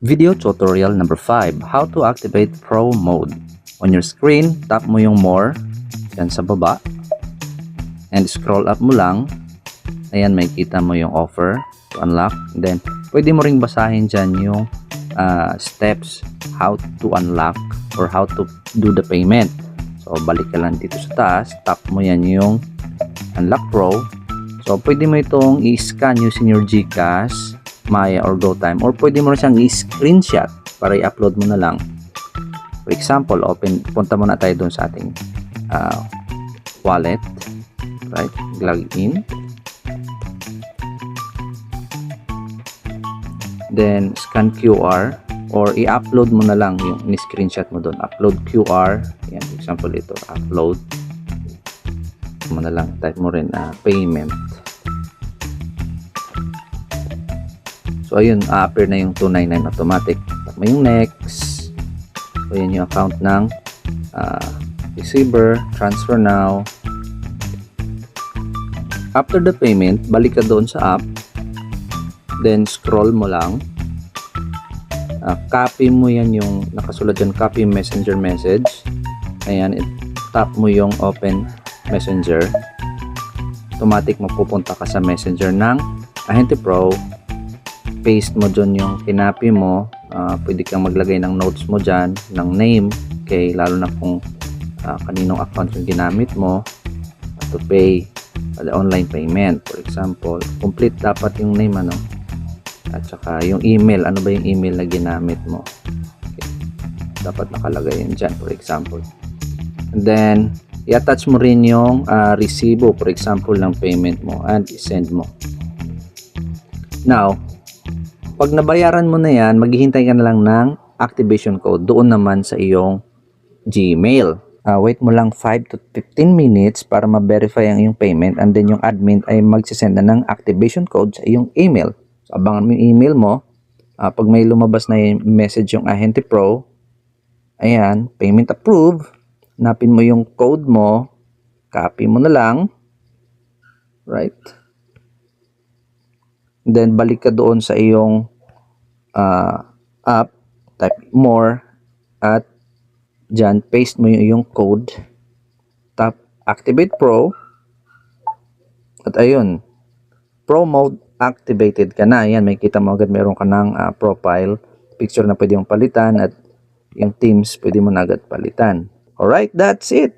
Video tutorial number 5, how to activate Pro mode. On your screen, tap mo yung more, yan sa baba, and scroll up mo lang. Ayan, may kita mo yung offer to unlock. Then, pwede mo ring basahin dyan yung steps, how to unlock or how to do the payment. So, balik ka lang dito sa taas, tap mo yan yung Unlock Pro. So, pwede mo itong i-scan using your GCash, Maya, or GoTime, or pwede mo rin siyang i-screenshot para i-upload mo na lang. For example, punta muna tayo doon sa ating wallet, right? Log in. Then, scan QR, or i-upload mo na lang yung ni-screenshot mo doon. Upload QR. Yan, for example, ito, upload. Mo na lang, type mo rin payment. So, ayun, appear na yung 299 automatic. Tap mo yung next. So, yan yung account ng receiver. Transfer now. After the payment, balik ka doon sa app. Then, scroll mo lang. Copy mo yan yung nakasulat dyan, copy messenger message. Ayan, tap mo yung open messenger. Automatic mapupunta ka sa messenger ng Ahente Pro. Paste mo dyan yung kinapi mo. Pwede kang maglagay ng notes mo dyan, ng name, okay, lalo na kung kaninong account yung ginamit mo. To pay, the online payment, for example. Complete dapat yung name, ano, at saka yung email, ano ba yung email na ginamit mo, okay. Dapat nakalagay yun dyan, for example. And then i-attach mo rin yung resibo, for example, ng payment mo, and i-send mo. Now, pag nabayaran mo na yan, maghihintay ka na lang ng activation code doon naman sa iyong Gmail. Wait mo lang 5 to 15 minutes para ma-verify ang iyong payment, and then yung admin ay magsisend na ng activation code sa iyong email. So, abangan mo yung email mo. Pag may lumabas na yung message yung Ahente Pro, ayan, payment approved. Hanapin mo yung code mo, copy mo na lang, right? Then, balik ka doon sa iyong app, type more, at dyan, paste mo yung code, tap Activate Pro, at ayun, Pro mode activated ka na. Ayan, may kita mo agad meron ka ng profile picture na pwede mong palitan, at yung themes pwede mo na agad palitan. Alright, that's it.